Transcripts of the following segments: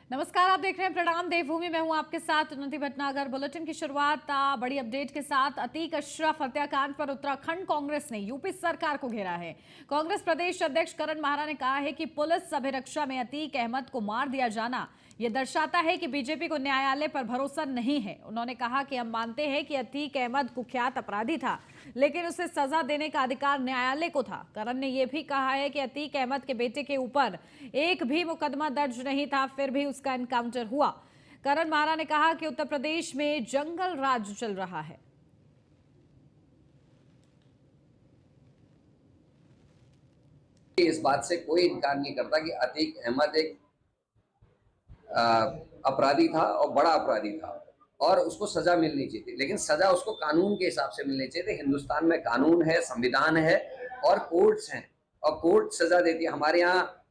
नमस्कार, आप देख रहे हैं प्रणाम देवभूमि। मैं हूं आपके साथ उन्नति भटनागर। बुलेटिन की शुरुआत बड़ी अपडेट के साथ। अतीक अशरफ हत्याकांड पर उत्तराखंड कांग्रेस ने यूपी सरकार को घेरा है। कांग्रेस प्रदेश अध्यक्ष करण माहरा ने कहा है कि पुलिस अभिरक्षा में अतीक अहमद को मार दिया जाना यह दर्शाता है कि बीजेपी को न्यायालय पर भरोसा नहीं है। उन्होंने कहा कि हम मानते हैं कि अतीक अहमद कुख्यात अपराधी था, लेकिन उसे सजा देने का अधिकार न्यायालय को था। करण ने यह भी कहा है कि अतीक अहमद के बेटे के ऊपर एक भी मुकदमा दर्ज नहीं था, फिर भी उसका एनकाउंटर हुआ। करण माहरा ने कहा कि उत्तर प्रदेश में जंगल राज चल रहा है। इस बात से कोई इनकार नहीं करता कि अतीक अहमद एक अपराधी था और बड़ा अपराधी था और उसको सजा मिलनी चाहिए थी, लेकिन सजा उसको कानून के हिसाब से मिलनी चाहिए थी। हिंदुस्तान में कानून है, संविधान है और कोर्ट्स हैं और कोर्ट सजा देती है। हमारे यहाँ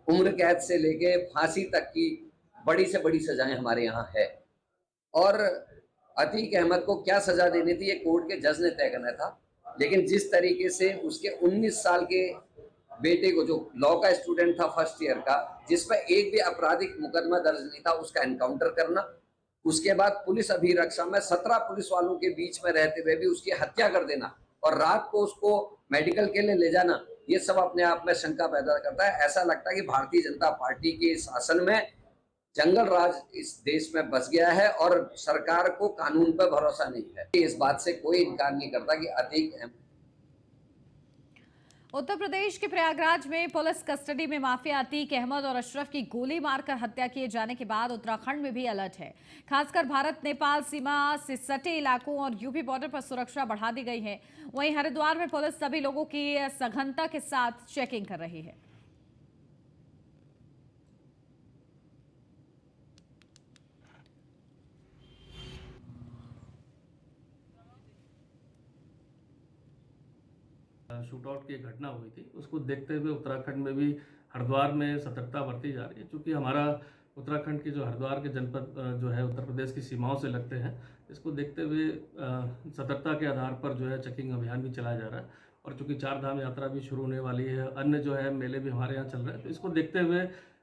उम्र कैद से लेके फांसी तक की बड़ी से बड़ी सजाएं हमारे यहाँ है। और अतीक अहमद को क्या सजा देनी थी ये कोर्ट के जज ने तय करना था, लेकिन जिस तरीके से उसके 19 साल के बेटे को, जो लॉ का स्टूडेंट था फर्स्ट ईयर का, जिस पर एक भी आपराधिक मुकदमा दर्ज नहीं था, उसका एनकाउंटर करना, उसके बाद पुलिस अभिरक्षा में 17 पुलिस वालों के बीच में रहते हुए भी उसकी हत्या कर देना और रात को उसको मेडिकल के लिए ले जाना, ये सब अपने आप में शंका पैदा करता है। ऐसा लगता है कि भारतीय जनता पार्टी के शासन में जंगल राज इस देश में बस गया है और सरकार को कानून पर भरोसा नहीं है। इस बात से कोई इनकार नहीं करता कि अतीक उत्तर प्रदेश के प्रयागराज में पुलिस कस्टडी में माफिया अतीक अहमद और अशरफ की गोली मारकर हत्या किए जाने के बाद उत्तराखंड में भी अलर्ट है। खासकर भारत नेपाल सीमा से सटे इलाकों और यूपी बॉर्डर पर सुरक्षा बढ़ा दी गई है। वहीं हरिद्वार में पुलिस सभी लोगों की सघनता के साथ चेकिंग कर रही है। शूटआउट की एक घटना हुई थी, उसको देखते हुए उत्तराखंड में भी हरिद्वार में सतर्कता बरती जा रही है। क्योंकि हमारा उत्तराखंड की जो हरिद्वार के जनपद जो है उत्तर प्रदेश की सीमाओं से लगते हैं, इसको देखते हुए सतर्कता के आधार पर जो है चेकिंग अभियान भी चलाया जा रहा है। और चूंकि 4 धाम यात्रा भी शुरू होने वाली है, अन्य जो है मेले भी हमारे यहाँ चल रहे हैं, तो इसको देखते हुए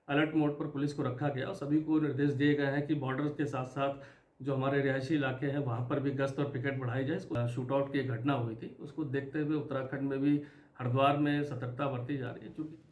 अलर्ट मोड पर पुलिस को रखा गया और सभी को निर्देश दिए गए हैं कि बॉर्डर के साथ साथ जो हमारे रिहायशी इलाके हैं वहाँ पर भी गश्त और पिकेट बढ़ाई जाए। इसको शूटआउट की एक घटना हुई थी, उसको देखते हुए उत्तराखंड में भी हरिद्वार में सतर्कता बरती जा रही है। चूंकि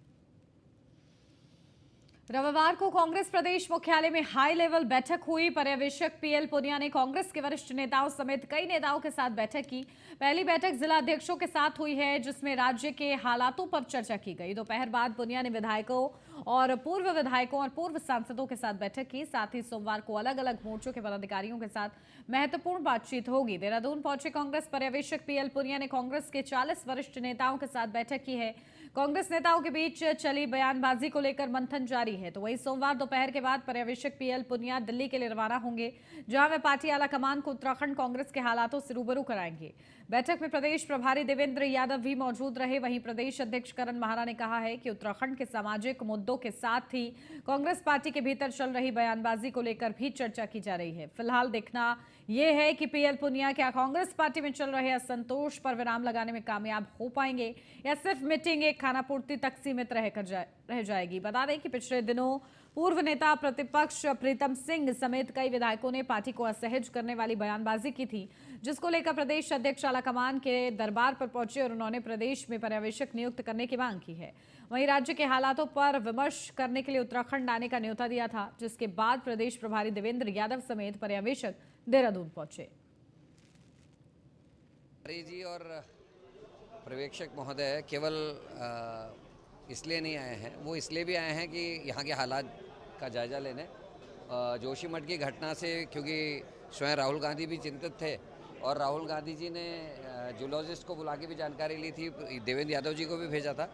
रविवार को कांग्रेस प्रदेश मुख्यालय में हाई लेवल बैठक हुई। पर्यवेक्षक पीएल पुनिया ने कांग्रेस के वरिष्ठ नेताओं समेत कई नेताओं के साथ बैठक की। पहली बैठक जिला अध्यक्षों के साथ हुई है, जिसमें राज्य के हालातों पर चर्चा की गई। दोपहर बाद पुनिया ने विधायकों और पूर्व सांसदों के साथ बैठक की। साथ ही सोमवार को अलग अलग मोर्चों के पदाधिकारियों के साथ महत्वपूर्ण बातचीत होगी। देहरादून पहुंचे कांग्रेस पर्यवेक्षक पीएल पुनिया ने कांग्रेस के 40 वरिष्ठ नेताओं के साथ बैठक की है। कांग्रेस नेताओं के बीच चली बयानबाजी को लेकर मंथन जारी है। तो वहीं सोमवार दोपहर के बाद पर्यवेक्षक पीएल पुनिया दिल्ली के लिए रवाना होंगे, जहां वे पार्टी आला कमान को उत्तराखंड कांग्रेस के हालातों से रूबरू कराएंगे। बैठक में प्रदेश प्रभारी देवेंद्र यादव भी मौजूद रहे। वहीं प्रदेश अध्यक्ष करण माहरा ने कहा है कि उत्तराखंड के सामाजिक मुद्दों के साथ ही कांग्रेस पार्टी के भीतर चल रही बयानबाजी को लेकर भी चर्चा की जा रही है। फिलहाल देखना यह है कि पीएल पुनिया क्या कांग्रेस पार्टी में चल रहे असंतोष पर विराम लगाने में कामयाब हो पाएंगे या सिर्फ मीटिंग एक खानापूर्ति तक सीमित रह जाएगी। बता दें कि पिछले दिनों पूर्व नेता प्रतिपक्ष प्रीतम सिंह समेत कई विधायकों ने पार्टी को असहज करने वाली बयानबाजी की थी, जिसको लेकर प्रदेश अध्यक्ष आलाकमान के दरबार पर पहुंचे और उन्होंने प्रदेश में पर्यवेक्षक नियुक्त करने की मांग की है। वहीं राज्य के हालातों पर विमर्श करने के लिए उत्तराखंड आने का न्योता दिया था, जिसके बाद प्रदेश प्रभारी देवेंद्र यादव समेत पर्यवेक्षक देहरादून पहुंचे। जी और पर्यवेक्षक महोदय केवल इसलिए नहीं आए हैं, वो इसलिए भी आए हैं कि यहाँ के हालात का जायज़ा लेने। जोशीमठ की घटना से क्योंकि स्वयं राहुल गांधी भी चिंतित थे और राहुल गांधी जी ने जूलॉजिस्ट को बुला के भी जानकारी ली थी, देवेंद्र यादव जी को भी भेजा था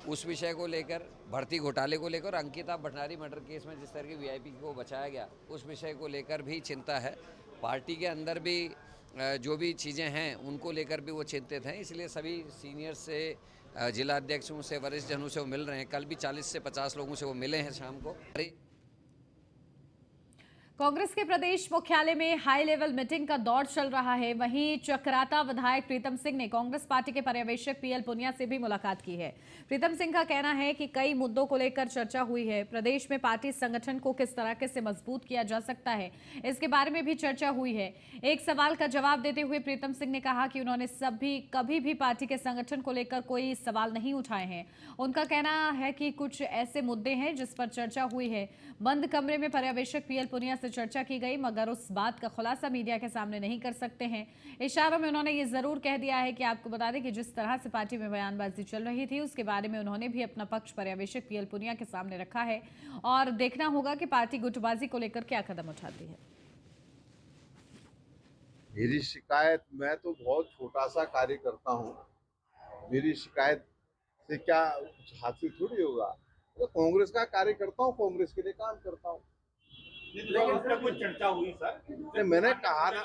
उस विषय को लेकर, भर्ती घोटाले को लेकर, अंकिता भंडारी मर्डर केस में जिस तरह की वीआईपी को बचाया गया उस विषय को लेकर भी चिंता है। पार्टी के अंदर भी जो भी चीज़ें हैं उनको लेकर भी वो चिंतित हैं, इसलिए सभी सीनियर्स से, जिला अध्यक्षों से, वरिष्ठ जनों से वो मिल रहे हैं। कल भी 40 से 50 लोगों से वो मिले हैं शाम को। कांग्रेस के प्रदेश मुख्यालय में हाई लेवल मीटिंग का दौर चल रहा है। वहीं चक्राता विधायक प्रीतम सिंह ने कांग्रेस पार्टी के पर्यवेक्षक पीएल पुनिया से भी मुलाकात की है। प्रीतम सिंह का कहना है कि कई मुद्दों को लेकर चर्चा हुई है। प्रदेश में पार्टी संगठन को किस तरह से मजबूत किया जा सकता है, इसके बारे में भी चर्चा हुई है। एक सवाल का जवाब देते हुए प्रीतम सिंह ने कहा कि उन्होंने कभी भी पार्टी के संगठन को लेकर कोई सवाल नहीं उठाए हैं। उनका कहना है कि कुछ ऐसे मुद्दे हैं जिस पर चर्चा हुई है। बंद कमरे में पर्यवेक्षक पीएल पुनिया से चर्चा की गई, मगर उस बात का खुलासा मीडिया के सामने नहीं कर सकते हैं। इशारों में उन्होंने ये जरूर कह दिया है कि आपको बता दें कि जिस तरह से पार्टी में बयानबाजी चल रही थी उसके बारे में उन्होंने भी अपना पक्ष पर्यवेक्षक पीएल पुनिया के सामने रखा है और देखना होगा कि पार्टी गुटबाजी को लेकर क्या कदम उठाती है। मेरी शिकायत, मैं तो बहुत छोटा सा कार्य करता हूँ, मेरी शिकायत से क्या कुछ हासिल थोड़ी होगा। तो कांग्रेस का कार्य करता हूँ, कांग्रेस के लिए काम करता हूँ। लेकिन उस पर कुछ चर्चा हुई सर? मैंने कहा ना,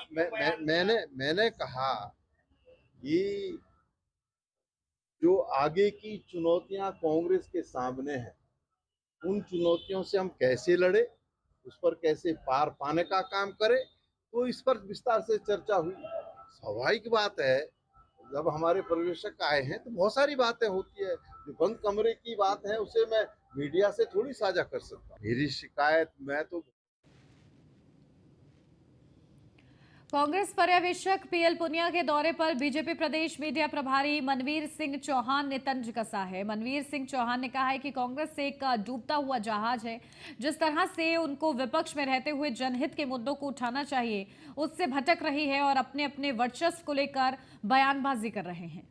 मैंने कहा कि जो आगे की चुनौतियां कांग्रेस के सामने हैं, उन चुनौतियों से हम कैसे लड़े, उस पर कैसे पार पाने का काम करें, तो इस पर विस्तार से चर्चा हुई। स्वाभाविक बात है, जब हमारे पर्यवेक्षक आए हैं तो बहुत सारी बातें होती है। जो बंद कमरे की बात है उसे मैं मीडिया से थोड़ी साझा कर सकता हूँ। मेरी शिकायत, मैं तो कांग्रेस पर्यवेक्षक पीएल पुनिया के दौरे पर बीजेपी प्रदेश मीडिया प्रभारी मनवीर सिंह चौहान ने तंज कसा है। मनवीर सिंह चौहान ने कहा है कि कांग्रेस एक डूबता हुआ जहाज है। जिस तरह से उनको विपक्ष में रहते हुए जनहित के मुद्दों को उठाना चाहिए, उससे भटक रही है और अपने अपने वर्चस्व को लेकर बयानबाजी कर रहे हैं।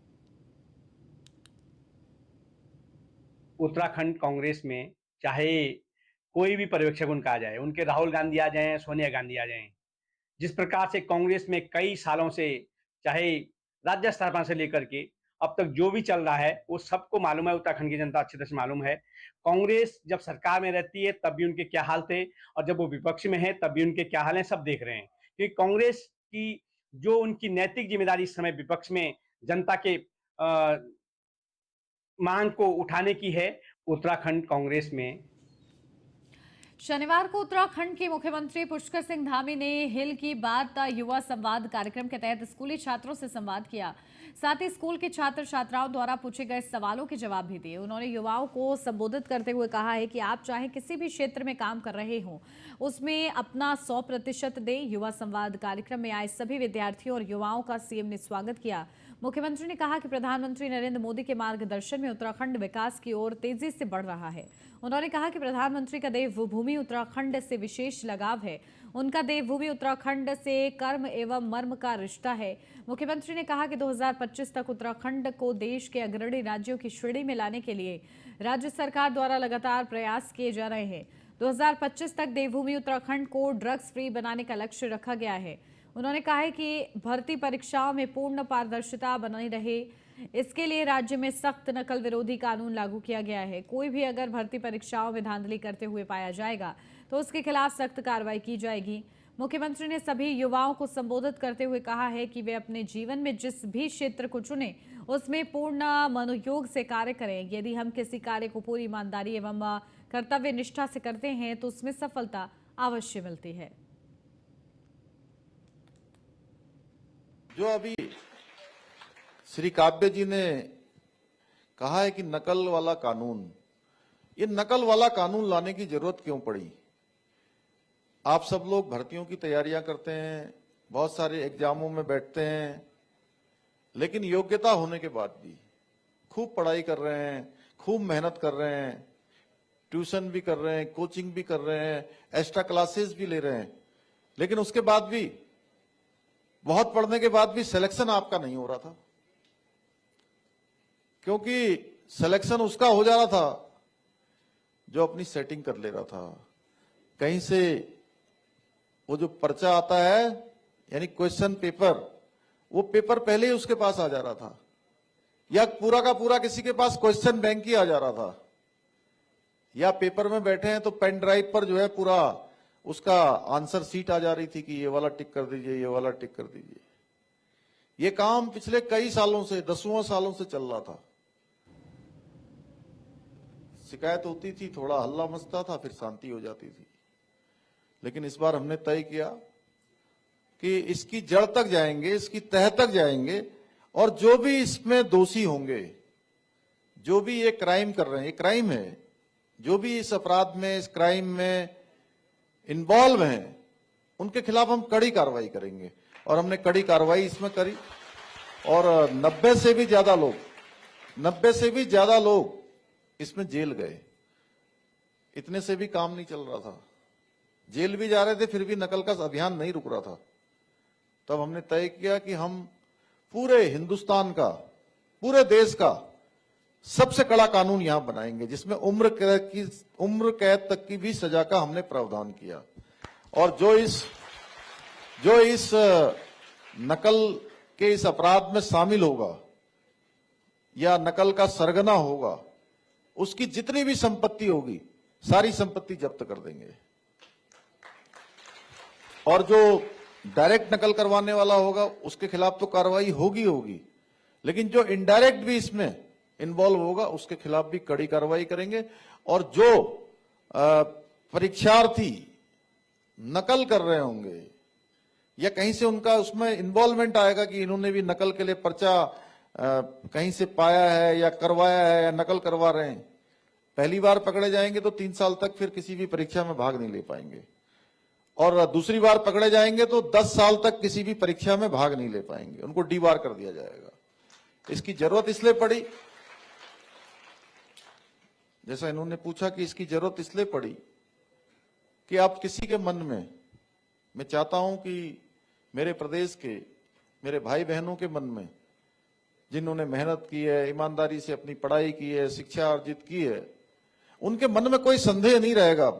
उत्तराखंड कांग्रेस में चाहे कोई भी पर्यवेक्षक उनका आ जाए, उनके राहुल गांधी आ जाएं, सोनिया गांधी आ जाएं, जिस प्रकार से कांग्रेस में कई सालों से, चाहे राज्य स्तर पर से लेकर के अब तक जो भी चल रहा है वो सबको मालूम है। उत्तराखंड की जनता अच्छी तरह से मालूम है। कांग्रेस जब सरकार में रहती है तब भी उनके क्या हाल थे और जब वो विपक्ष में है तब भी उनके क्या हाल हैं, सब देख रहे हैं। क्योंकि कांग्रेस की जो उनकी नैतिक जिम्मेदारी इस समय विपक्ष में जनता के मांग को उठाने की है, उत्तराखंड कांग्रेस में शनिवार को उत्तराखंड के मुख्यमंत्री पुष्कर सिंह धामी ने हिल की बात युवा संवाद कार्यक्रम के तहत स्कूली छात्रों से संवाद किया। साथ ही स्कूल के छात्र छात्राओं द्वारा पूछे गए सवालों के जवाब भी दिए। उन्होंने युवाओं को संबोधित करते हुए कहा है कि आप चाहे किसी भी क्षेत्र में काम कर रहे हों, उसमें अपना 100% दें। युवा संवाद कार्यक्रम में आए सभी विद्यार्थियों और युवाओं का सीएम ने स्वागत किया। मुख्यमंत्री ने कहा कि प्रधानमंत्री नरेंद्र मोदी के मार्गदर्शन में उत्तराखंड विकास की ओर तेजी से बढ़ रहा है। उन्होंने कहा कि प्रधानमंत्री का देवभूमि उत्तराखंड से विशेष लगाव है। उनका देवभूमि उत्तराखंड से कर्म एवं मर्म का रिश्ता है। मुख्यमंत्री ने कहा कि 2025 तक उत्तराखंड को देश के अग्रणी राज्यों की श्रेणी में लाने के लिए राज्य सरकार द्वारा लगातार प्रयास किए जा रहे हैं। 2025 तक देवभूमि उत्तराखंड को ड्रग्स फ्री बनाने का लक्ष्य रखा गया है। उन्होंने कहा है कि भर्ती परीक्षाओं में पूर्ण पारदर्शिता बनी रहे, इसके लिए राज्य में सख्त नकल विरोधी कानून लागू किया गया है। कोई भी अगर भर्ती परीक्षाओं में धांधली करते हुए पाया जाएगा तो उसके खिलाफ सख्त कार्रवाई की जाएगी। मुख्यमंत्री ने सभी युवाओं को संबोधित करते हुए कहा है कि वे अपने जीवन में जिस भी क्षेत्र को चुने उसमें पूर्ण मनोयोग से कार्य करें। यदि हम किसी कार्य को पूरी ईमानदारी एवं कर्तव्य निष्ठा से करते हैं तो उसमें सफलता अवश्य मिलती है। जो अभी श्री काव्य जी ने कहा है कि नकल वाला कानून, ये नकल वाला कानून लाने की जरूरत क्यों पड़ी? आप सब लोग भर्तियों की तैयारियां करते हैं, बहुत सारे एग्जामों में बैठते हैं, लेकिन योग्यता होने के बाद भी खूब पढ़ाई कर रहे हैं, खूब मेहनत कर रहे हैं, ट्यूशन भी कर रहे हैं, कोचिंग भी कर रहे हैं, एक्स्ट्रा क्लासेस भी ले रहे हैं, लेकिन उसके बाद भी, बहुत पढ़ने के बाद भी सिलेक्शन आपका नहीं हो रहा था। क्योंकि सिलेक्शन उसका हो जा रहा था जो अपनी सेटिंग कर ले रहा था। कहीं से वो जो पर्चा आता है, यानी क्वेश्चन पेपर, वो पेपर पहले ही उसके पास आ जा रहा था, या पूरा का पूरा किसी के पास क्वेश्चन बैंक ही आ जा रहा था, या पेपर में बैठे हैं तो पेन ड्राइव पर जो है पूरा उसका आंसर शीट आ जा रही थी कि ये वाला टिक कर दीजिए, ये वाला टिक कर दीजिए। ये काम पिछले कई सालों से, दसों सालों से चल रहा था। शिकायत होती थी, थोड़ा हल्ला मचता था, फिर शांति हो जाती थी। लेकिन इस बार हमने तय किया कि इसकी जड़ तक जाएंगे, इसकी तह तक जाएंगे, और जो भी इसमें दोषी होंगे, जो भी ये क्राइम कर रहे हैं, ये क्राइम है, जो भी इस अपराध में, इस क्राइम में इन्वॉल्व हैं, उनके खिलाफ हम कड़ी कार्रवाई करेंगे। और हमने कड़ी कार्रवाई इसमें करी, और 90 से भी ज्यादा लोग इसमें जेल गए। इतने से भी काम नहीं चल रहा था, जेल भी जा रहे थे, फिर भी नकल का अभियान नहीं रुक रहा था। तब हमने तय किया कि हम पूरे हिंदुस्तान का, पूरे देश का सबसे कड़ा कानून यहां बनाएंगे, जिसमें उम्र कैद तक की भी सजा का हमने प्रावधान किया। और जो इस नकल के इस अपराध में शामिल होगा या नकल का सरगना होगा, उसकी जितनी भी संपत्ति होगी, सारी संपत्ति जब्त कर देंगे। और जो डायरेक्ट नकल करवाने वाला होगा, उसके खिलाफ तो कार्रवाई होगी, लेकिन जो इनडायरेक्ट भी इसमें इन्वॉल्व होगा, उसके खिलाफ भी कड़ी कार्रवाई करेंगे। और जो परीक्षार्थी नकल कर रहे होंगे या कहीं से उनका उसमें इन्वॉल्वमेंट आएगा कि इन्होंने भी नकल के लिए पर्चा कहीं से पाया है या करवाया है या नकल करवा रहे हैं, पहली बार पकड़े जाएंगे तो 3 साल तक फिर किसी भी परीक्षा में भाग नहीं ले पाएंगे, और दूसरी बार पकड़े जाएंगे तो 10 साल तक किसी भी परीक्षा में भाग नहीं ले पाएंगे, उनको डीबार कर दिया जाएगा। इसकी जरूरत इसलिए पड़ी, जैसा इन्होंने पूछा कि इसकी जरूरत इसलिए पड़ी कि आप किसी के मन में, मैं चाहता हूं कि मेरे प्रदेश के मेरे भाई बहनों के मन में, जिन्होंने मेहनत की है, ईमानदारी से अपनी पढ़ाई की है, शिक्षा अर्जित की है, उनके मन में कोई संदेह नहीं रहेगा।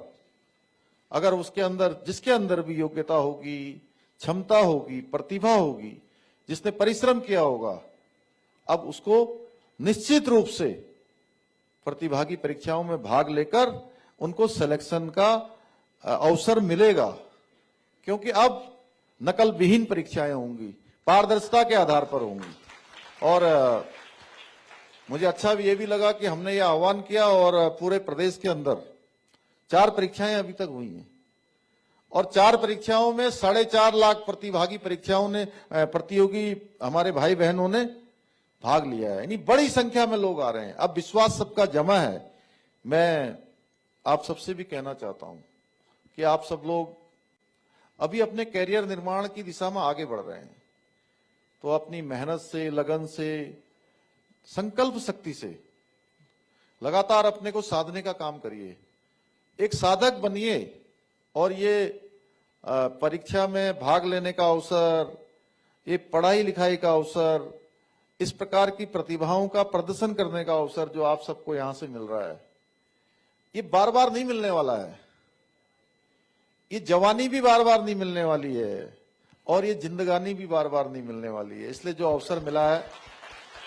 अगर उसके अंदर, जिसके अंदर भी योग्यता होगी, क्षमता होगी, प्रतिभा होगी, जिसने परिश्रम किया होगा, अब उसको निश्चित रूप से प्रतिभागी परीक्षाओं में भाग लेकर उनको सिलेक्शन का अवसर मिलेगा, क्योंकि अब नकल विहीन परीक्षाएं होंगी, पारदर्शिता के आधार पर होंगी। और मुझे अच्छा भी ये भी लगा कि हमने ये आह्वान किया, और पूरे प्रदेश के अंदर 4 परीक्षाएं अभी तक हुई हैं, और 4 परीक्षाओं में 4.5 लाख प्रतियोगी हमारे भाई बहनों ने भाग लिया है, यानी बड़ी संख्या में लोग आ रहे हैं। अब विश्वास सबका जमा है। मैं आप सबसे भी कहना चाहता हूं कि आप सब लोग अभी अपने कैरियर निर्माण की दिशा में आगे बढ़ रहे हैं, तो अपनी मेहनत से, लगन से, संकल्प शक्ति से लगातार अपने को साधने का काम करिए, एक साधक बनिए, और ये परीक्षा में भाग लेने का अवसर, ये पढ़ाई लिखाई का अवसर, इस प्रकार की प्रतिभाओं का प्रदर्शन करने का अवसर जो आप सबको यहां से मिल रहा है, ये बार बार नहीं मिलने वाला है। ये जवानी भी बार बार नहीं मिलने वाली है, और ये जिंदगानी भी बार बार नहीं मिलने वाली है। इसलिए जो अवसर मिला है,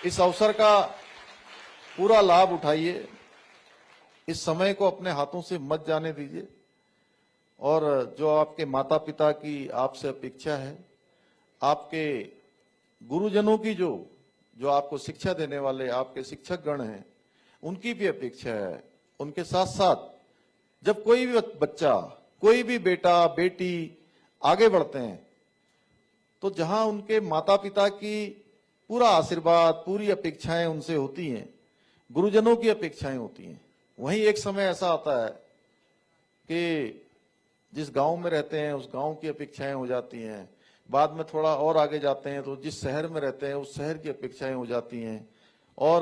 इस अवसर का पूरा लाभ उठाइए, इस समय को अपने हाथों से मत जाने दीजिए, और जो आपके माता पिता की आपसे अपेक्षा है, आपके गुरुजनों की जो आपको शिक्षा देने वाले आपके शिक्षक गण हैं, उनकी भी अपेक्षा है। उनके साथ साथ जब कोई भी बच्चा, कोई भी बेटा बेटी आगे बढ़ते हैं, तो जहां उनके माता पिता की पूरा आशीर्वाद, पूरी अपेक्षाएं उनसे होती हैं, गुरुजनों की अपेक्षाएं होती हैं, वहीं एक समय ऐसा आता है कि जिस गांव में रहते हैं उस गांव की अपेक्षाएं हो जाती हैं, बाद में थोड़ा और आगे जाते हैं तो जिस शहर में रहते हैं उस शहर की अपेक्षाएं हो जाती हैं, और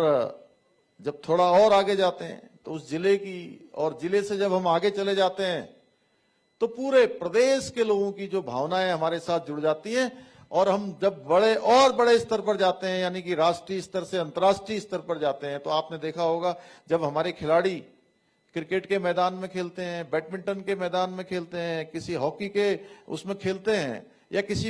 जब थोड़ा और आगे जाते हैं तो उस जिले की, और जिले से जब हम आगे चले जाते हैं तो पूरे प्रदेश के लोगों की जो भावनाएं हमारे साथ जुड़ जाती हैं। और हम जब बड़े स्तर पर जाते हैं, यानी कि राष्ट्रीय स्तर से अंतर्राष्ट्रीय स्तर पर जाते हैं, तो आपने देखा होगा जब हमारे खिलाड़ी क्रिकेट के मैदान में खेलते हैं, बैडमिंटन के मैदान में खेलते हैं, किसी हॉकी के उसमें खेलते हैं, या किसी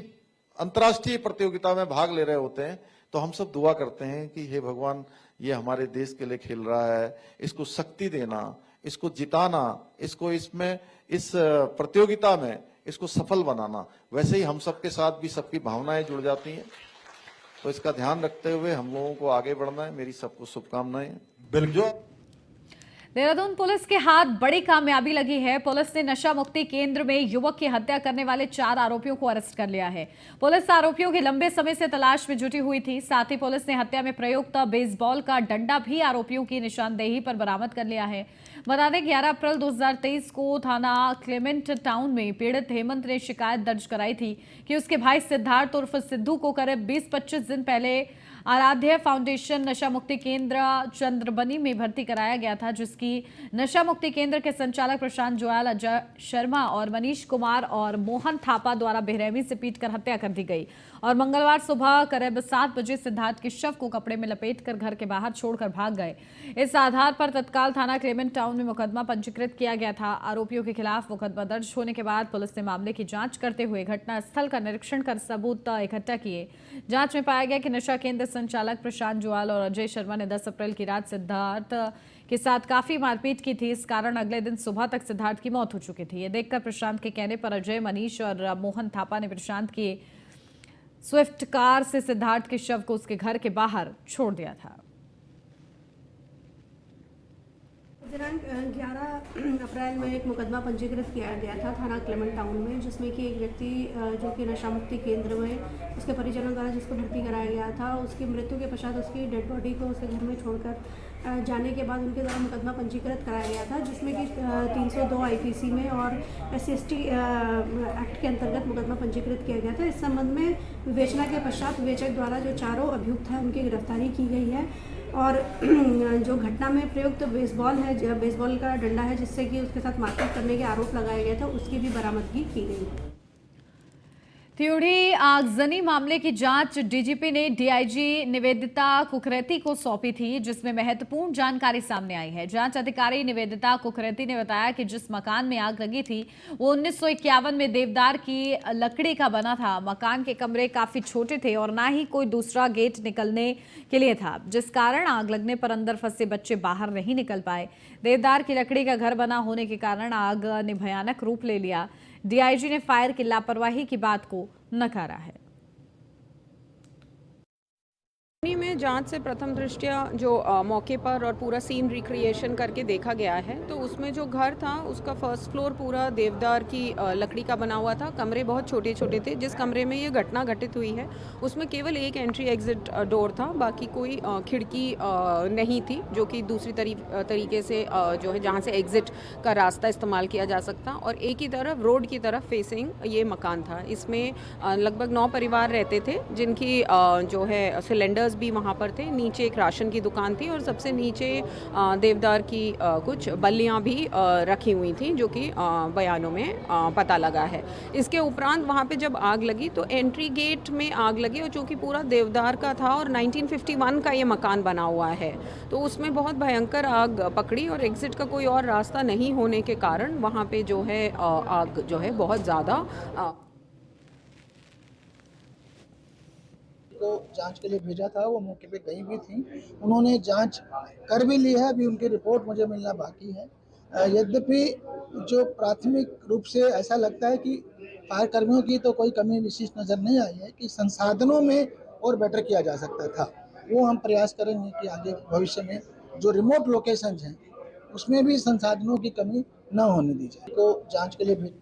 अंतर्राष्ट्रीय प्रतियोगिता में भाग ले रहे होते हैं, तो हम सब दुआ करते हैं कि हे भगवान, ये हमारे देश के लिए खेल रहा है, इसको शक्ति देना, इसको जिताना, इसको इसमें इस प्रतियोगिता में इसको सफल बनाना। वैसे ही हम सबके साथ भी सबकी भावनाएं जुड़ जाती हैं, तो इसका ध्यान रखते हुए हम लोगों को आगे बढ़ना है। मेरी सबको शुभकामनाएं। बिल्कुल। देहरादून पुलिस के हाथ बड़ी कामयाबी लगी है। पुलिस ने नशा मुक्ति केंद्र में युवक की हत्या करने वाले 4 आरोपियों को अरेस्ट कर लिया है। पुलिस आरोपियों की लंबे समय से तलाश में जुटी हुई थी। साथ ही पुलिस ने हत्या में प्रयुक्त बेसबॉल का डंडा भी आरोपियों की निशानदेही पर बरामद कर लिया है। बता दें 11 अप्रैल 2023 को थाना क्लेमेंट टाउन में पीड़ित हेमंत ने शिकायत दर्ज कराई थी कि उसके भाई सिद्धार्थ उर्फ सिद्धू को करीब 20-25 दिन पहले आराध्य फाउंडेशन नशा मुक्ति केंद्र चंद्रबनी में भर्ती कराया गया था, जिसकी नशा मुक्ति केंद्र के संचालक प्रशांत जोयाल, अजय शर्मा और मनीष कुमार और मोहन थापा द्वारा बेरहमी से पीटकर हत्या कर दी गई। और मंगलवार सुबह करीब 7 बजे सिद्धार्थ के शव को कपड़े में लपेटकर घर के बाहर छोड़कर भाग गए। इस आधार पर तत्काल थाना क्लेमेंट टाउन में मुकदमा पंजीकृत किया गया था। आरोपियों के खिलाफ मुकदमा दर्ज होने के बाद पुलिस ने मामले की जांच करते हुए घटनास्थल का निरीक्षण कर सबूत इकट्ठा किए। जांच में पाया गया कि नशा केंद्र संचालक प्रशांत जोयाल और अजय शर्मा ने 10 अप्रैल की रात सिद्धार्थ के साथ काफी मारपीट की थी। इस कारण अगले दिन सुबह तक सिद्धार्थ की मौत हो चुकी थी। ये देखकर प्रशांत के कहने पर अजय, मनीष और मोहन थापा ने प्रशांत की स्विफ्ट कार से सिद्धार्थ के शव को उसके घर के बाहर छोड़ दिया था। दिनांक 11 अप्रैल में एक मुकदमा पंजीकृत किया गया था थाना क्लेमेंट टाउन में, जिसमें कि एक व्यक्ति जो कि नशा मुक्ति केंद्र में उसके परिजनों द्वारा जिसको भर्ती कराया गया था, उसकी मृत्यु के पश्चात उसकी डेड बॉडी को उसके घर में छोड़कर जाने के बाद उनके द्वारा मुकदमा पंजीकृत कराया गया था, जिसमें कि 302 आईपीसी में और SC/ST एक्ट के अंतर्गत मुकदमा पंजीकृत किया गया था। इस संबंध में विवेचना के पश्चात विवेचक द्वारा जो चारों अभियुक्त हैं उनकी गिरफ्तारी की गई है। और जो घटना में प्रयुक्त बेसबॉल है, बेसबॉल का डंडा है जिससे कि उसके साथ मारपीट करने के आरोप लगाए गए थे, उसकी भी बरामदगी की गई है। त्यूड़ी आगजनी मामले की जांच डीजीपी ने डीआईजी निवेदिता कुकरेती को सौंपी थी, जिसमें महत्वपूर्ण जानकारी सामने आई है। जांच अधिकारी निवेदिता कुकरेती ने बताया कि जिस मकान में आग लगी थी वो 1951 में देवदार की लकड़ी का बना था। मकान के कमरे काफी छोटे थे और ना ही कोई दूसरा गेट निकलने के लिए था, जिस कारण आग लगने पर अंदर फंसे बच्चे बाहर नहीं निकल पाए। देवदार की लकड़ी का घर बना होने के कारण आग ने भयानक रूप ले लिया। डीआईजी ने फायर की लापरवाही की बात को नकारा है। में जांच से प्रथम दृष्टया जो मौके पर और पूरा सीन रिक्रिएशन करके देखा गया है, तो उसमें जो घर था उसका फर्स्ट फ्लोर पूरा देवदार की लकड़ी का बना हुआ था। कमरे बहुत छोटे छोटे थे। जिस कमरे में ये घटना घटित हुई है उसमें केवल एक एंट्री एग्जिट डोर था, बाकी कोई खिड़की नहीं थी, जो कि दूसरी तरीके से जो है जहाँ से एग्जिट का रास्ता इस्तेमाल किया जा सकता। और एक ही तरफ रोड की तरफ फेसिंग ये मकान था। इसमें लगभग 9 परिवार रहते थे, जिनकी जो है सिलेंडर्स भी वहाँ पर थे। नीचे एक राशन की दुकान थी और सबसे नीचे देवदार की कुछ बल्लियाँ भी रखी हुई थी, जो कि बयानों में पता लगा है। इसके उपरांत वहाँ पे जब आग लगी तो एंट्री गेट में आग लगी, और चूँकि पूरा देवदार का था और 1951 का ये मकान बना हुआ है, तो उसमें बहुत भयंकर आग पकड़ी और एग्जिट का कोई और रास्ता नहीं होने के कारण वहाँ पे जो है आग जो है बहुत ज़्यादा को जांच के लिए भेजा था। वो मौके पे गई भी थी, उन्होंने जांच कर भी ली है। अभी उनकी रिपोर्ट मुझे मिलना बाकी है। यद्यपि जो प्राथमिक रूप से ऐसा लगता है कि फायर कर्मियों की तो कोई कमी विशेष नज़र नहीं आई है, कि संसाधनों में और बेटर किया जा सकता था। वो हम प्रयास करेंगे कि आगे भविष्य में जो रिमोट लोकेशन हैं उसमें भी संसाधनों की कमी न होने दी जाए। तो जाँच के लिए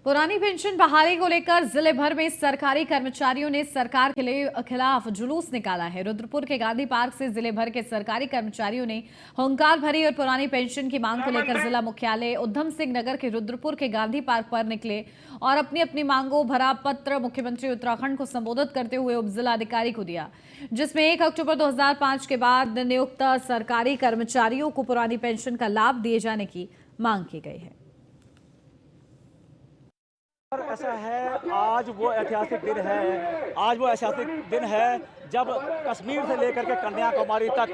पुरानी पेंशन बहाली को लेकर जिले भर में सरकारी कर्मचारियों ने सरकार के खिलाफ जुलूस निकाला है। रुद्रपुर के गांधी पार्क से जिले भर के सरकारी कर्मचारियों ने हुंकार भरी और पुरानी पेंशन की मांग को लेकर जिला मुख्यालय उधम सिंह नगर के रुद्रपुर के गांधी पार्क पर निकले और अपनी अपनी मांगों भरा पत्र मुख्यमंत्री उत्तराखंड को संबोधित करते हुए उप जिलाधिकारी को दिया, जिसमें 1 अक्टूबर 2005 के बाद नियुक्त सरकारी कर्मचारियों को पुरानी पेंशन का लाभ दिए जाने की मांग की गई है। ऐसा है, आज वो ऐतिहासिक दिन है जब कश्मीर से लेकर के कन्याकुमारी तक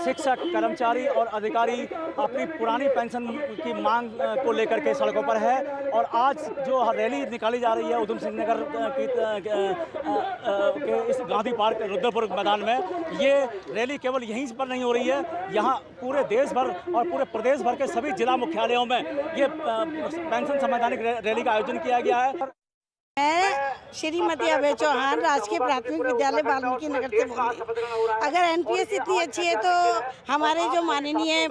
शिक्षक, कर्मचारी और अधिकारी अपनी पुरानी पेंशन की मांग को लेकर के सड़कों पर है। और आज जो रैली निकाली जा रही है उधम सिंह नगर के इस गांधी पार्क रुद्रपुर मैदान में, ये रैली केवल यहीं पर नहीं हो रही है, यहाँ पूरे देश भर और पूरे प्रदेश भर के सभी जिला मुख्यालयों में ये पेंशन संवैधानिक रैली का आयोजन किया गया है। मैं श्रीमती अभय चौहान राजकीय प्राथमिक विद्यालय वाल्मीकि नगर से बोल रही हूँ। अगर एनपीएस इतनी अच्छी है तो हमारे जो माननीय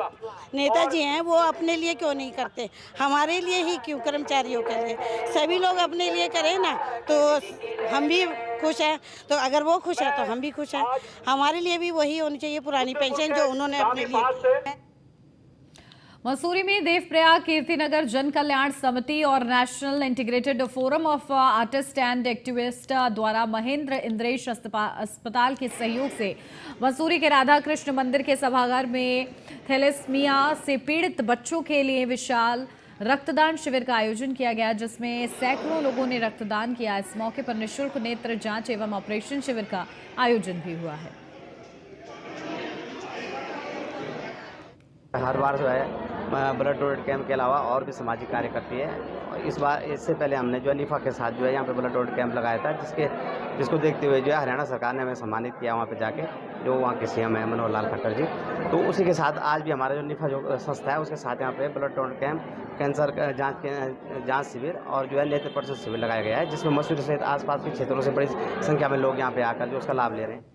नेताजी हैं वो अपने लिए क्यों नहीं करते, हमारे लिए ही क्यों, कर्मचारियों के लिए। सभी लोग अपने लिए करें ना तो हम भी खुश हैं, तो अगर वो खुश है तो हम भी खुश हैं। हमारे लिए भी वही होनी चाहिए पुरानी पेंशन जो उन्होंने अपने लिए। मसूरी में देवप्रयाग कीर्तिनगर जन कल्याण समिति और national integrated forum of artist and activist द्वारा महेंद्र इंद्रेश अस्पताल के सहयोग से मसूरी के राधा कृष्ण मंदिर के सभागार में थैलेसीमिया से पीड़ित बच्चों के लिए विशाल रक्तदान शिविर का आयोजन किया गया, जिसमें सैकड़ों लोगों ने रक्तदान किया। इस मौके पर निःशुल्क नेत्र जांच एवं ऑपरेशन शिविर का आयोजन भी हुआ है। हर बार जो है ब्लड डोनेट कैंप के अलावा और भी सामाजिक कार्य करती है। इस बार इससे पहले हमने जो है निफा के साथ जो है यहाँ पे ब्लड डोनेट कैंप लगाया था, जिसको देखते हुए जो है हरियाणा सरकार ने हमें सम्मानित किया वहाँ पे जाके, जो वहाँ के सीएम है मनोहर लाल खट्टर जी। तो उसी के साथ आज भी हमारा जो निफा जो संस्था है उसके साथ यहाँ पे ब्लड डोनेट कैंप, कैंसर जाँच शिविर और जो है नेत्र परीक्षण शिविर लगाया गया है, जिसमें मसूरी सहित आसपास के क्षेत्रों से बड़ी संख्या में लोग यहाँ पे आकर जो उसका लाभ ले रहे हैं।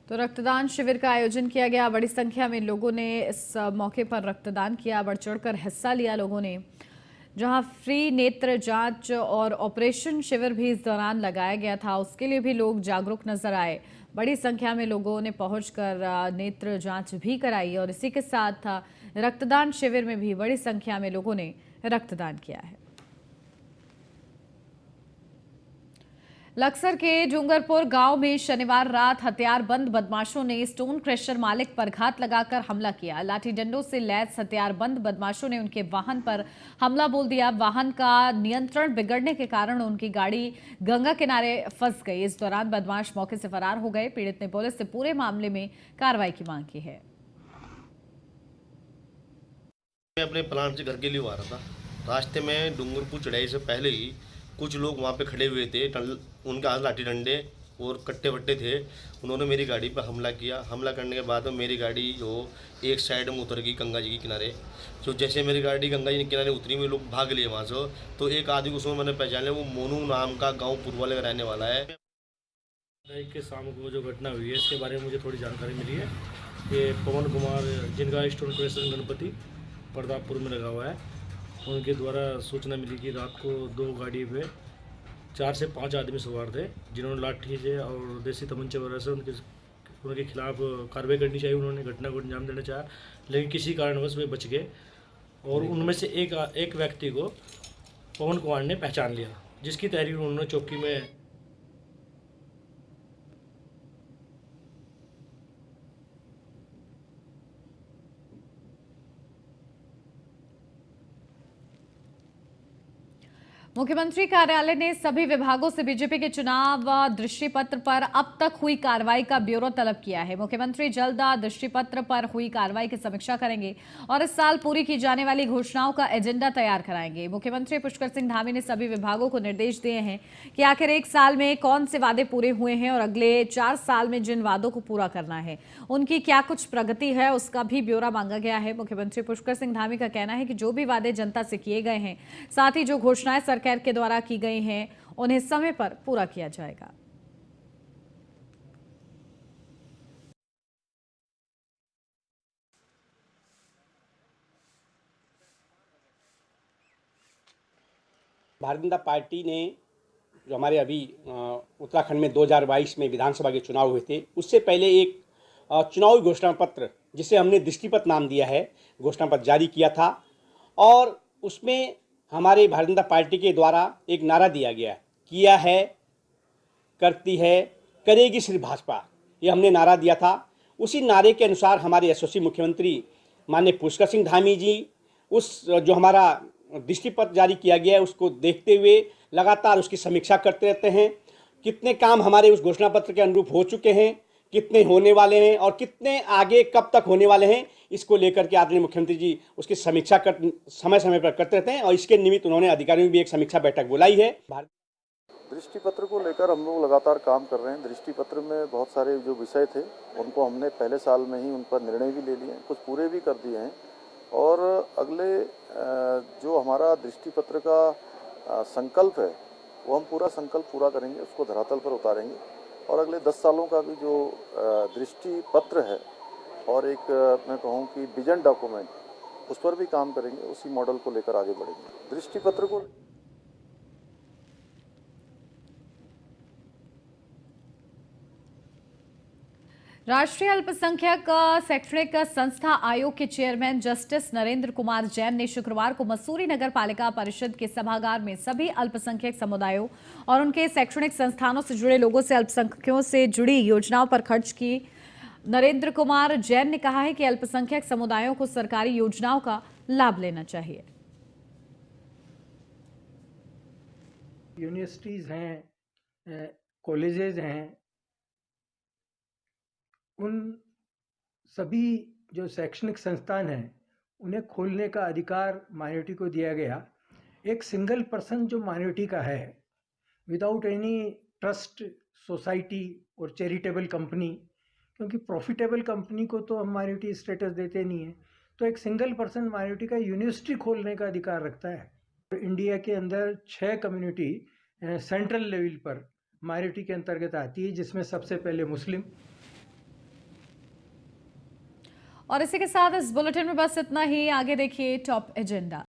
तो रक्तदान शिविर का आयोजन किया गया। बड़ी संख्या में लोगों ने इस मौके पर रक्तदान किया, बढ़ चढ़कर हिस्सा लिया लोगों ने। जहां फ्री नेत्र जांच और ऑपरेशन शिविर भी इस दौरान लगाया गया था, उसके लिए भी लोग जागरूक नजर आए। बड़ी संख्या में लोगों ने पहुंचकर नेत्र जांच भी कराई और इसी के साथ रक्तदान शिविर में भी बड़ी संख्या में लोगों ने रक्तदान किया है। लक्सर के डूंगरपुर गांव में शनिवार रात हथियारबंद बदमाशों ने स्टोन क्रशर मालिक पर घात लगाकर हमला किया। लाठी डंडों से लैस हथियारबंद बदमाशों ने उनके वाहन पर हमला बोल दिया। वाहन का नियंत्रण बिगड़ने के कारण उनकी गाड़ी गंगा किनारे फंस गई। इस दौरान बदमाश मौके से फरार हो गए। पीड़ित ने पुलिस से पूरे मामले में कार्रवाई की मांग की है। मैं अपने प्लांट से घर के लिए आ रहा था। रास्ते में डूंगरपुर चढ़ाई से पहले ही कुछ लोग वहाँ पे खड़े हुए थे, उनके हाथ लाठी डंडे और कट्टे वट्टे थे। उन्होंने मेरी गाड़ी पर हमला किया। हमला करने के बाद में मेरी गाड़ी जो एक साइड में उतर गई गंगा जी के किनारे। जो जैसे मेरी गाड़ी गंगा जी के किनारे उतरी, में लोग भाग लिए वहाँ से। तो एक आदमी उसमें मैंने पहचान लिया, वो मोनू नाम का गाँव पुरवाले का रहने वाला है। के शाम को जो घटना हुई है इसके बारे में मुझे थोड़ी जानकारी मिली है कि पवन कुमार, जिनका स्टोन क्रशर गणपति प्रतापपुर में लगा हुआ है, उनके द्वारा सूचना मिली कि रात को 2 गाड़ी पे 4 से 5 आदमी सवार थे, जिन्होंने लाठी से और देसी तमंचे वगैरह से उनके खिलाफ कार्रवाई करनी चाहिए। उन्होंने घटना को अंजाम देना चाहा, लेकिन किसी कारणवश वे बच गए। और उनमें से एक व्यक्ति को पवन कुमार ने पहचान लिया, जिसकी तहरीर उन्होंने चौकी में मुख्यमंत्री कार्यालय ने सभी विभागों से बीजेपी के चुनाव दृष्टि पत्र पर अब तक हुई कार्रवाई का ब्यौरा तलब किया है। मुख्यमंत्री जल्द दृष्टि पत्र पर हुई कार्रवाई की समीक्षा करेंगे और इस साल पूरी की जाने वाली घोषणाओं का एजेंडा तैयार कराएंगे। मुख्यमंत्री पुष्कर सिंह धामी ने सभी विभागों को निर्देश दिए हैं कि आखिर 1 साल में कौन से वादे पूरे हुए हैं और अगले 4 साल में जिन वादों को पूरा करना है उनकी क्या कुछ प्रगति है, उसका भी ब्यौरा मांगा गया है। मुख्यमंत्री पुष्कर सिंह धामी का कहना है कि जो भी वादे जनता से किए गए हैं, साथ ही जो घोषणाएं सरकार के द्वारा की गई हैं, उन्हें समय पर पूरा किया जाएगा। भारतीय जनता पार्टी ने जो हमारे अभी उत्तराखंड में 2022 में विधानसभा के चुनाव हुए थे, उससे पहले एक चुनावी घोषणा पत्र, जिसे हमने दृष्टिपत्र नाम दिया है, घोषणा पत्र जारी किया था। और उसमें हमारे भारतीय जनता पार्टी के द्वारा एक नारा दिया गया, किया है, करती है, करेगी सिर्फ भाजपा, ये हमने नारा दिया था। उसी नारे के अनुसार हमारे यशस्वी मुख्यमंत्री माननीय पुष्कर सिंह धामी जी उस जो हमारा दृष्टिपत्र जारी किया गया है उसको देखते हुए लगातार उसकी समीक्षा करते रहते हैं। कितने काम हमारे उस घोषणा पत्र के अनुरूप हो चुके हैं, कितने होने वाले हैं और कितने आगे कब तक होने वाले हैं, इसको लेकर के आदरणीय मुख्यमंत्री जी उसकी समीक्षा समय समय पर करते रहते हैं। और इसके निमित्त उन्होंने अधिकारियों की भी एक समीक्षा बैठक बुलाई है। दृष्टि पत्र को लेकर हम लोग लगातार काम कर रहे हैं। दृष्टि पत्र में बहुत सारे जो विषय थे उनको हमने पहले साल में ही उन पर निर्णय भी ले लिए हैं, कुछ पूरे भी कर दिए हैं और अगले जो हमारा दृष्टि पत्र का संकल्प है वो हम पूरा संकल्प पूरा करेंगे, उसको धरातल पर उतारेंगे और अगले 10 सालों का भी जो दृष्टि पत्र है और एक मैं कहूँ कि विजन डॉक्यूमेंट, उस पर भी काम करेंगे, उसी मॉडल को लेकर आगे बढ़ेंगे। दृष्टि पत्र को राष्ट्रीय अल्पसंख्यक शैक्षणिक संस्था आयोग के चेयरमैन जस्टिस नरेंद्र कुमार जैन ने शुक्रवार को मसूरी नगर पालिका परिषद के सभागार में सभी अल्पसंख्यक समुदायों और उनके शैक्षणिक संस्थानों से जुड़े लोगों से अल्पसंख्यकों से जुड़ी योजनाओं पर खर्च की। नरेंद्र कुमार जैन ने कहा है कि अल्पसंख्यक समुदायों को सरकारी योजनाओं का लाभ लेना चाहिए। यूनिवर्सिटीज़ हैं, कॉलेजेस हैं, उन सभी जो शैक्षणिक संस्थान हैं उन्हें खोलने का अधिकार माइनॉरिटी को दिया गया। एक सिंगल पर्सन जो माइनॉरिटी का है, विदाउट एनी ट्रस्ट, सोसाइटी और चैरिटेबल कंपनी, क्योंकि प्रॉफिटेबल कंपनी को तो हम माइनॉरिटी स्टेटस देते नहीं हैं, तो एक सिंगल पर्सन माइनॉरिटी का यूनिवर्सिटी खोलने का अधिकार रखता है। इंडिया के अंदर 6 कम्युनिटी सेंट्रल लेवल पर माइनॉरिटी के अंतर्गत आती है, जिसमें सबसे पहले मुस्लिम। और इसी के साथ इस बुलेटिन में बस इतना ही। आगे देखिए टॉप एजेंडा।